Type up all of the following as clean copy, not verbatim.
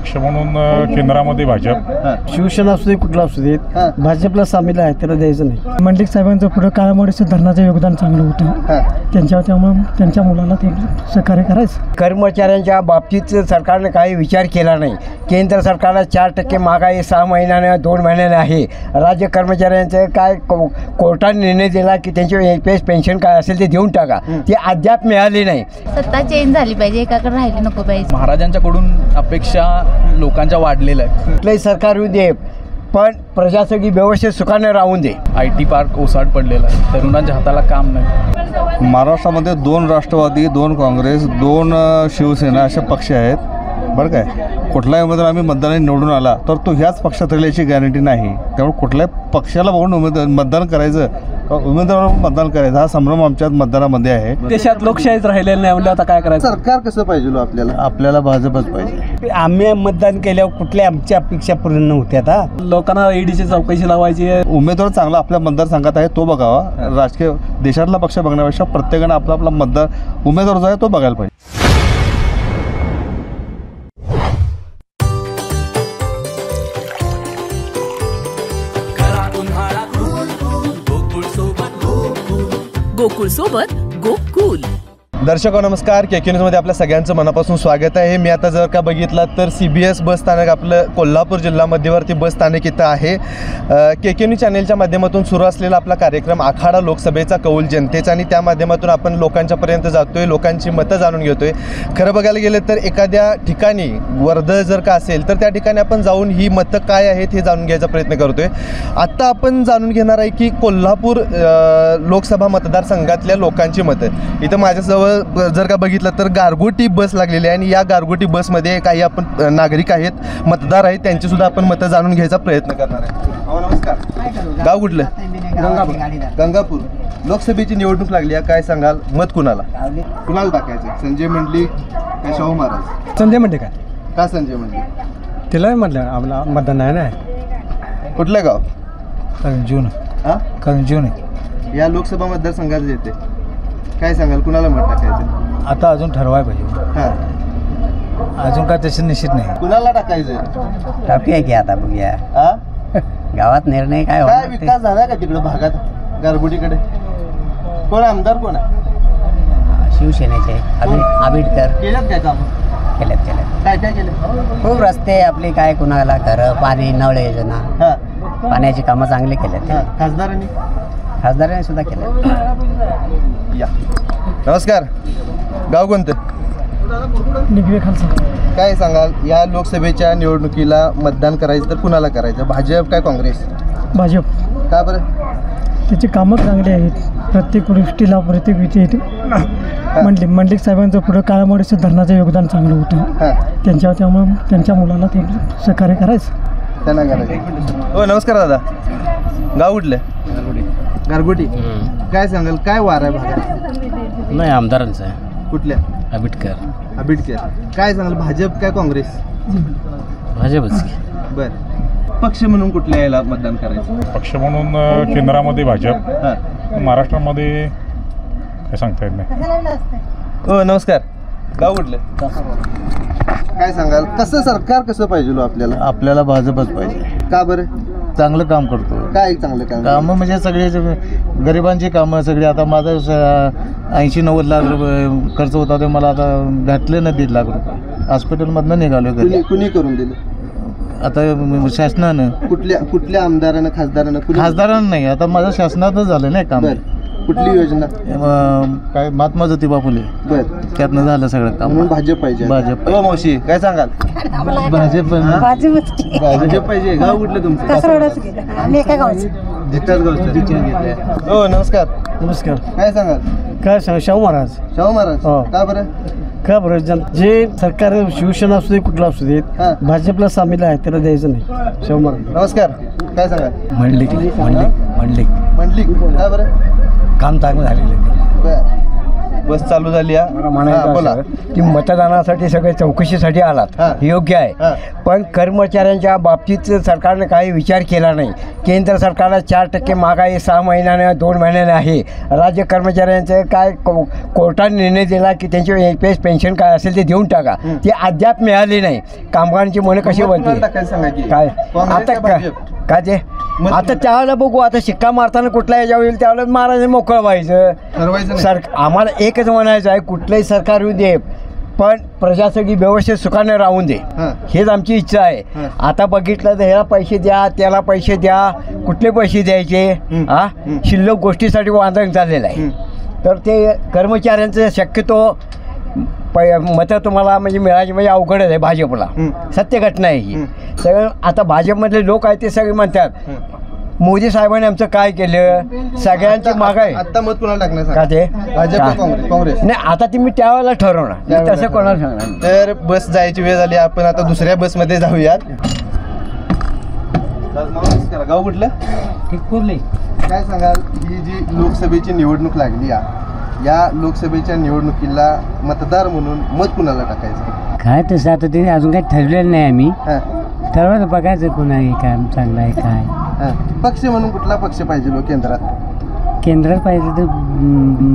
पक्ष म्हणून केंद्रामध्ये भाजप, शिवसेना असू दे कुठला असू दे, भाजपला सामील आहे त्याला द्यायचं नाही. मंडलिक साहेबांचं पुढे काळामुळे धरणाचं योगदान चांगलं होतं, त्यामुळे त्यांच्या मुलाला ते सहकार्य करायचं. कर्मचाऱ्यांच्या बाबतीत सरकारने काही विचार केला नाही. केंद्र सरकारला 4% महागाई 6 महिन्याने 2 महिन्याने आहे. राज्य कर्मचाऱ्यांचं काय कोर्टाने निर्णय दिला की त्यांचे पेन्शन काय असेल ते देऊन टाका, ते अद्याप मिळाले नाही. सत्ता चेंज झाली पाहिजे, एकाकडे राहिली नको पाहिजे. महाराजांच्याकडून अपेक्षा लोकांच्या वाढलेल्या आहेत. कुठलंही सरकार येऊ दे पण प्रशासकीय व्यवस्थित सुखाने राहून दे. IT पार्क ओसाड पडलेला आहे, तरुणांच्या हाताला काम नाही. महाराष्ट्रामध्ये 2 राष्ट्रवादी, 2 काँग्रेस, 2 शिवसेना असे पक्ष आहेत. बरं काय, कुठलाही उमेदवार आम्ही मतदानाने निवडून आला तर तो ह्याच पक्षात राहील याची गॅरंटी नाही. त्यामुळे कुठल्याही पक्षाला बघून मतदान करायचं, उमेदवारावर मतदान करायचं हा संभ्रम आमच्या मतदानामध्ये आहे. देशात लोकशाहीच राहिलेलं नाही म्हणजे आता काय करायचं. सरकार कसं पाहिजे आपल्याला भाजपच पाहिजे. आम्ही मतदान केल्यावर कुठल्या आमच्या अपेक्षा पूर्ण नव्हत्या. आता लोकांना ईडीची चौकशी लावायची आहे. उमेदवार चांगला आपल्या मतदारसंघात आहे तो बघावा. राजकीय देशातला पक्ष बघण्यापेक्षा प्रत्येकानं आपला आपला मतदार उमेदवार जो आहे तो बघायला पाहिजे. गोकुळ सोबत गोकुल. दर्शको नमस्कार, KK न्यूजमध्ये आपल्या सगळ्यांचं मनापासून स्वागत आहे. मी आता जर का बघितलं तर CBS बस स्थानक आपलं कोल्हापूर जिल्हा मध्यवर्ती बस स्थानक इथं आहे. KK न्यूज चॅनेलच्या माध्यमातून सुरू असलेला आपला कार्यक्रम आखाडा लोकसभेचा कौल जनतेचा, आणि त्या माध्यमातून आपण लोकांच्यापर्यंत जातोय, लोकांची मतं जाणून घेतोय. खरं बघायला गेलं तर एखाद्या ठिकाणी वर्धा जर का असेल तर त्या ठिकाणी आपण जाऊन ही मतं काय आहेत हे जाणून घ्यायचा प्रयत्न करतोय. आत्ता आपण जाणून घेणार आहे की कोल्हापूर लोकसभा मतदारसंघातल्या लोकांची मतं. इथं माझ्याजवळ जर का बघितलं तर गारगोटी बस लागलेली आहे, आणि या गारगोटी बसमध्ये काही आपण नागरिक आहेत, मतदार आहेत, त्यांची सुद्धा आपण मतं जाणून घ्यायचा प्रयत्न करणार आहे. नमस्कार, गाव कुठलं? गंगापूर. लोकसभेची निवडणूक लागली आहे, काय सांगाल? मत कुणाला टाकायचं? संजय मंडलिक काय शाहू महाराज? संजय मंडलिक. का संजय मंडलिक? तिला म्हटलं आपला मतदान आहे ना. कुठलं गाव? करंजून. करंजून या लोकसभा मतदारसंघात येते, काय सांगाल कुणाला मत टाकायचं? आता अजून ठरवाय पाहिजे. अजून काय तसं निश्चित नाही. कुणाला टाकायचं? टाकूया की आता बघूया. गावात निर्णय काय काय विकास झाला का तिकडं भागात गारगोटीकडे? कोण आमदार कोण आहे? शिवसेनेचे आंबेडकर. केल्यात काय काम? केल्यात. काय काय केलं? खूप रस्ते आपले काय कुणाला घरं, पाणी, नळ योजना, पाण्याची कामं चांगली केल्यात. खासदारांनी सुद्धा केलं. या नमस्कार, गाव कोणतं? निगवे खालसा. काय सांगाल या लोकसभेच्या निवडणुकीला मतदान करायचं तर कुणाला करायचं? भाजप काय काँग्रेस? भाजप. का बरं? त्याची कामं चांगली आहेत, प्रत्येक गोष्टीला प्रत्येक विषयी. मंडलिक साहेबांचं पुढे काळामुळे धरणाचं योगदान चांगलं होतं, त्यामुळे त्यांच्या मुलाला ते सहकार्य करायचं. त्यांना करायचं. हो नमस्कार दादा, गाव कुठलं? गारगोटी. काय सांगाल काय वार आहे भागात? नाही, आमदारांचं आहे. कुठल्या? आंबेडकर. काय सांगाल भाजप काय काँग्रेस? भाजपच. बर, पक्ष म्हणून कुठल्या याला मतदान करायचं? पक्ष म्हणून केंद्रामध्ये भाजप, महाराष्ट्रामध्ये काय सांगता येत नाही. हो नमस्कार, गाव कुठलं? काय सांगाल कसं सरकार कसं पाहिजे आपल्याला भाजपच पाहिजे. का बरं? चांगलं काम करतो. काय चांगलं काम? कामं म्हणजे सगळे गरिबांची कामं सगळी. आता माझं 80-90 लाख रुपये खर्च होता, ते मला आता घातले ना 1.5 लाख रुपये. हॉस्पिटलमधनं निघालो घरी. कुणी करून दिलं? आता शासनानं. कुठल्या आमदारानं खासदारानं नाही, आता माझं शासनातच झालं नाही काम. कुठली योजना? काय महात्मा ज्योतिबा फुले, त्यातनं झालं सगळं काम. म्हणून भाजप पाहिजे. भाजप. मावशी काय सांगाल? भाजप पाहिजे. गाव कुठलं तुमचं? हो नमस्कार. नमस्कार. काय सांगाल? काय शाहू महाराज. का बरं? का बरं? जे सरकार शिवसेना असू दे कुठला असू दे, भाजपला सामील आहे त्याला द्यायचं नाही. शाहू महाराज. नमस्कार, काय सांगाल? मंडलिक. का बरं? काम चांगलं झालेलं आहे. बस चालू झाली आहे. मला म्हणायचं बोला. असं की मतदानासाठी सगळे चौकशीसाठी आलात हां. योग्य आहे, हां. पण कर्मचाऱ्यांच्या बाबतीत सरकारने काही विचार केला नाही. केंद्र सरकारला 4% महागाई 6 महिन्याने 2 महिन्याने आहे. राज्य कर्मचाऱ्यांचं काय कोर्टाने निर्णय दिला की त्यांचे EPS पेन्शन काय असेल ते देऊन टाका. ते अद्याप मिळाले नाही. कामगारांची मने कशी मत बोलते कुणाला टाकायचं सांगा की? काय काँग्रेस आता का काय भाजप? काय ते मत आता त्यावेळेला बघू. आता शिक्का मारताना कुठला याच्यावर येईल त्यावेळेला महाराज मोकळं व्हायचं. ठरवायचं नाही. आम्हाला एकच म्हणायचं आहे, कुठलंही सरकार येऊ दे पण प्रजासकी व्यवस्थित सुखाने राहून दे, हां. हेच आमची इच्छा आहे. हां. आता बघितलं तर ह्याला पैसे द्या त्याला पैसे द्या, कुठले पैसे द्यायचे हा शिल्लक गोष्टीसाठी वादन चाललेलं आहे. तर ते कर्मचाऱ्यांचं शक्यतो मतं तुम्हाला म्हणजे मिळायची म्हणजे अवघडच आहे भाजपला. सत्य घटना आहे ही. सगळं आता भाजपमधले लोक आहेत ते सगळे म्हणतात मोदी साहेबांनी आमचं काय केलं, सगळ्यांची महागाई. आता मत कुणाला टाकणार का सांगा? ते भाजप का काँग्रेस? काँग्रेस. नाही आता ती मी त्यावेळेला ठरवणार, मी तसं कोणाला सांगणार नाही. तर बस जायची वेळ झाली. आपण आता दुसऱ्या बसमध्ये जाऊयात. नमस्कार. गाव कुठलं? काय सांगाल, ही जी लोकसभेची निवडणूक लागली या लोकसभेच्या निवडणुकीला मतदार म्हणून मत कुणाला टाकायचं? काय तसं आता ते अजून काही ठरलेलं नाही. आम्ही हां. ठरवलं बघायचं कोणा आहे काय चांगलं आहे काय. हां. पक्ष म्हणून कुठला पक्ष पाहिजे केंद्रात? केंद्रात पाहिजे तर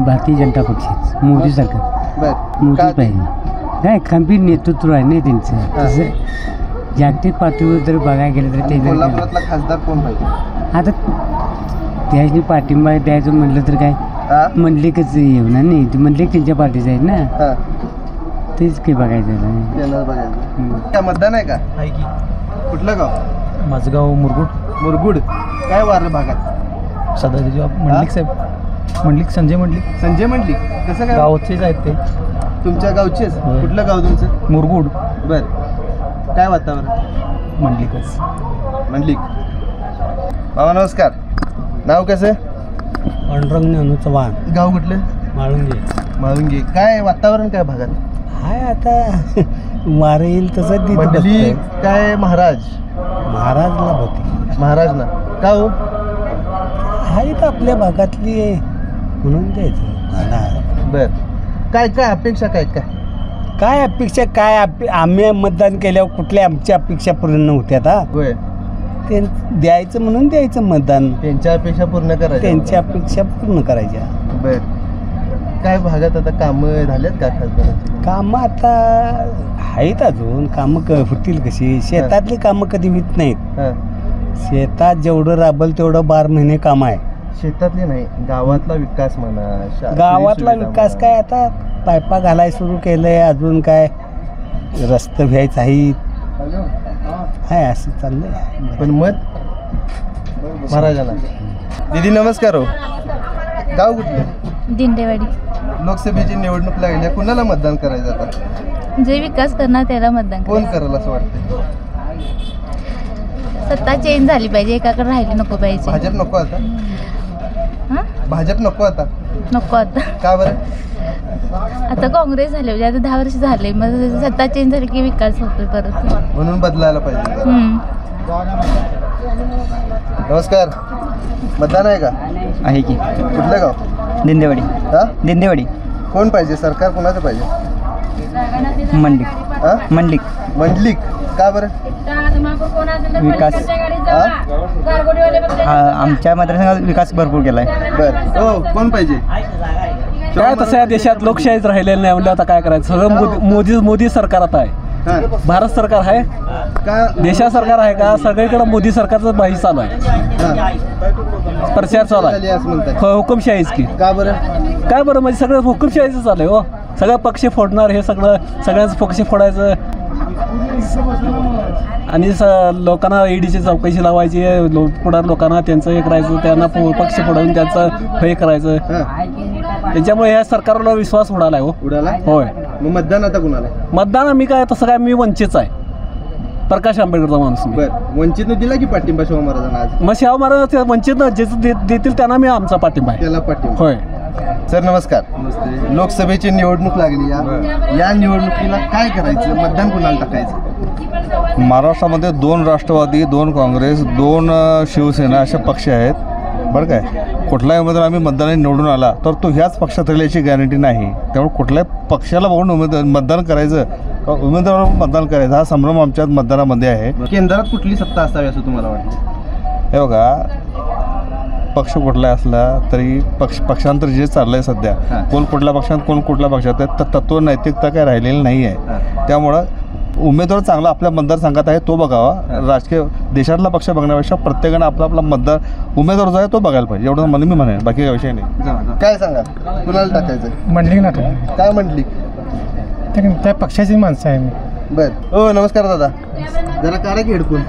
भारतीय जनता पक्षच, मोदी सरकार बर. मोदीच पाहिजे. काय खंबीर नेतृत्व आहे नाही त्यांचं. तसं जागतिक पातळीवर जर बघायला गेलं तर ते कोल्हापुरातला खासदार कोण पाहिजे? आता त्याची पाठिंबा द्यायचं म्हटलं तर काय हां. मंडलिकच येणार नाही. ते मंडलिक त्यांच्या पार्टीचं आहेत ना, हां. तेच काही बघायचं नाही. त्यांनाच बघायचं. काय मतदान आहे का? कुठलं गाव? माझं गाव मुरगुड. मुरगुड. काय वारलं भागात? सदाजी मंडलिक साहेब, मंडलिक संजय मंडलिक संजय मंडलिक. कसं काय? गावचेच आहेत ते. तुमच्या गावचेच? होय. कुठलं गाव तुमचं? मुरगुड बर. काय वातावरण? मंडलिकच. मंडलिक. मामा नमस्कार. नाव कसं? पांडुरंग ज्ञानू चव्हाण, गाव कुठलं? माळुंगे. माळुंगे. काय वातावरण काय भागात? हाय आता वारं येईल तसं मंडलिक काय महाराज? महाराजला होते. महाराज ना. का हो? आहेत आपल्या भागातली म्हणून द्यायचं. बर. काय काय अपेक्षा काय काय? काय अपेक्षा काय आम्ही मतदान केल्यावर कुठल्या आमच्या अपेक्षा पूर्ण नव्हत्या. आता होय. ते द्यायचं म्हणून द्यायचं मतदान, त्यांच्या अपेक्षा पूर्ण करायच्या. त्यांच्या अपेक्षा पूर्ण करायच्या. बर. काय भागात आता कामं झाल्यात का खासदारांची? कामं आता आहेत अजून. कामं होतील कशी? शेतातली कामं कधी होत नाहीत. हां. शेतात जेवढं राबल तेवढं 12 महिने काम आहे. शेतातले नाही, गावातला विकास म्हणा. गावातला विकास काय आता पायपा घालाय सुरू केलंय. अजून काय रस्ते व्हायचं आहेत. हाय असं चाललंय. पण मत महाराजांना. दीदी नमस्कार. हो, गाव कुठलं? दिंडेवाडी. लोकसभेची निवडणूक लागली, कुणाला मतदान करायचं आता? जे विकास करणार त्याला मतदान कोण करायचं. करायला असं वाटतं? सत्ता चेंज झाली पाहिजे, एकाकडे राहिली नको पाहिजे. भाजप नको आता? हां भाजप नको आता? नको आता. का बरं? आता काँग्रेस झाले म्हणजे आता 10 वर्ष झाले, मग सत्ता चेंज झाली की विकास होतो परत. म्हणून बदलायला पाहिजे. नमस्कार. मतदान आहे का? आहे की. कुठलं गाव? दिंडेवाडी. हा? दिंडेवाडी. कोण पाहिजे? सरकार कोणाचं पाहिजे? मंडलिक. हा? मंडलिक. मंडलिक. का बरं? विकास. आमच्या मतदारसंघात विकास भरपूर केला आहे. बरं. हो, कोण पाहिजे? काय तसं या देशात लोकशाहीच राहिलेलं नाही म्हणजे आता काय करायचं. सगळं मोदी सरकार आता आहे. हां. भारत सरकार आहे का? देशा सरकार आहे का? सगळीकडे मोदी सरकारचं बाही चालू आहे. हां. प्रचार चालू झाली असं म्हणताय. आहे. हुकुमशाहीच की. का बरं? काय बरं म्हणजे सगळं हुकुमशाहीचं चालू आहे. हो, सगळं पक्ष फोडणार, हे सगळ्यांचं पक्ष फोडायचं आणि लोकांना ईडीची चौकशी लावायची. पुढार लोकांना त्यांचं हे करायचं, त्यांना पक्ष फोडून त्यांचं हे करायचं. त्याच्यामुळे या सरकारला विश्वास उडाला आहे. हो, उडाला. होय. मग मतदान आता कुणाला? मतदान मी काय तसं काय, मी वंचितच आहे. प्रकाश आंबेडकरचा माणूस मी. बरं. वंचितनं दिला की पाठिंबा शाहू महाराजांना आज? मग शाहू महाराज वंचित जे देतील त्यांना मी आमचा पाठिंबा आहे. त्याला पाठिंबा. होय. सर नमस्कार. लोकसभेची निवडणूक लागली. या निवडणुकीला काय करायचं? मतदान कुणाला टाकायचं? महाराष्ट्रामध्ये 2 राष्ट्रवादी, 2 काँग्रेस, 2 शिवसेना असे पक्ष आहेत. बरं काय कुठलाही उमेदवार आम्ही मतदानाने निवडून आला तर तो ह्याच पक्षात राहील याची गॅरंटी नाही. त्यामुळे कुठल्याही पक्षाला बघून मतदान करायचं, उमेदवारावर मतदान करायचं हा संभ्रम आमच्या मतदानामध्ये आहे. केंद्रात कुठली सत्ता असावी असं तुम्हाला वाटतं? हे बघा, पक्ष कुठला असला तरी पक्षांतर जे चाललं आहे सध्या, कोण कुठल्या पक्षात कोण कुठल्या पक्षात आहे, तर तत्व नैतिकता काय राहिलेली नाही आहे. त्यामुळं उमेदवार चांगला आपल्या मतदारसंघात आहे तो बघावा. राजकीय देशातला पक्ष बघण्यापेक्षा प्रत्येकानं आपला आपला उमेदवार जो आहे तो बघायला पाहिजे, एवढं मला मी म्हणेन, बाकी काही विषय नाही. काय सांगा, कुणाला टाकायचं? मंडलिक ना टाका. काय म्हटली? त्या पक्षाची माणसं आहे मी. बर. हो नमस्कार दादा, जरा काढा की हेडफोन.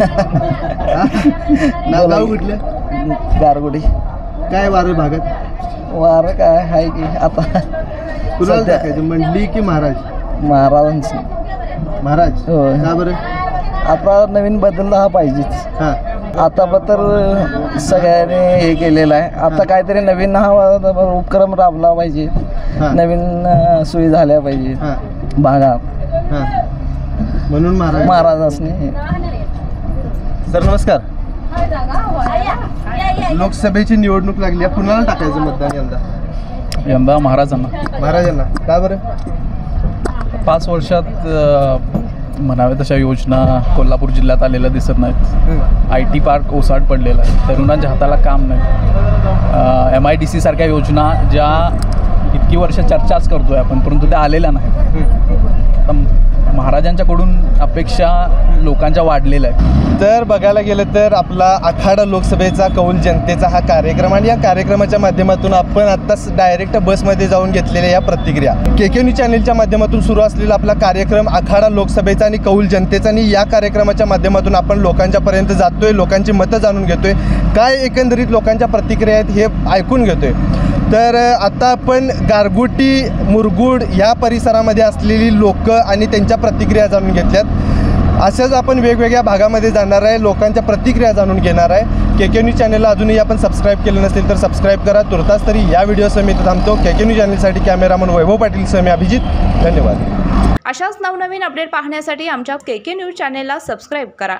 गाव कुठलं? गारगोडी. काय वारं भागात? वारं काय आहे की आता कुणाला टाकायचं, मंडली की महाराज? महाराजांचं. महाराज? होय. का बरं? आता नवीन बदलला हा पाहिजेच. हां. आता तर सगळ्यांनी हे केलेलं आहे, आता काहीतरी नवीन हा उपक्रम राबला पाहिजे, नवीन सोयी झाल्या पाहिजे भागात, म्हणून महाराजांनी. सर नमस्कार, लोकसभेची निवडणूक लागली आहे, कुणाला टाकायचं मतदान यंदा? यंदा महाराजांना. महाराजांना का बरं? 5 वर्षात म्हणावे तशा योजना कोल्हापूर जिल्ह्यात आलेल्या दिसत नाहीत. IT पार्क ओसाड पडलेला आहे, तरुणांच्या हाताला काम नाही. MIDC सारख्या योजना ज्या इतकी वर्ष चर्चाच करतोय आपण, परंतु त्या आलेल्या नाहीत. आता महाराजांच्याकडून अपेक्षा लोकांच्या वाढलेल्या आहेत. तर बघायला गेलं तर आपला आखाडा लोकसभेचा कौल जनतेचा हा कार्यक्रम, आणि या कार्यक्रमाच्या माध्यमातून आपण आत्ताच डायरेक्ट बसमध्ये जाऊन घेतलेल्या या प्रतिक्रिया. KK न्यूज चॅनलच्या माध्यमातून सुरू असलेला आपला कार्यक्रम आखाडा लोकसभेचा आणि कौल जनतेचा, आणि या कार्यक्रमाच्या माध्यमातून आपण लोकांच्यापर्यंत जातोय, लोकांची मतं जाणून घेतोय, काय एकंदरीत लोकांच्या प्रतिक्रिया आहेत हे ऐकून घेतोय. तर आता आपण गारगोटी मुरगुड या परिसरामध्ये असलेली लोक आणि त्यांच्या प्रतिक्रिया जाणून घेतल्यात. असंच आपण वेगवेगळ्या भागामध्ये जाणार आहे, लोकांच्या प्रतिक्रिया जाणून घेणार आहे. KK न्यूज चॅनलला अजूनही आपण सबस्क्राईब केलं नसेल तर सबस्क्राईब करा. तुर्तास तरी या व्हिडिओसह मी थांबतो. KK न्यूज चॅनलसाठी कॅमेरामन वैभव पाटीलसह मी अभिजित. धन्यवाद. अशाच नवनवीन अपडेट पाहण्यासाठी आमच्या KK न्यूज चॅनलला सबस्क्राईब करा.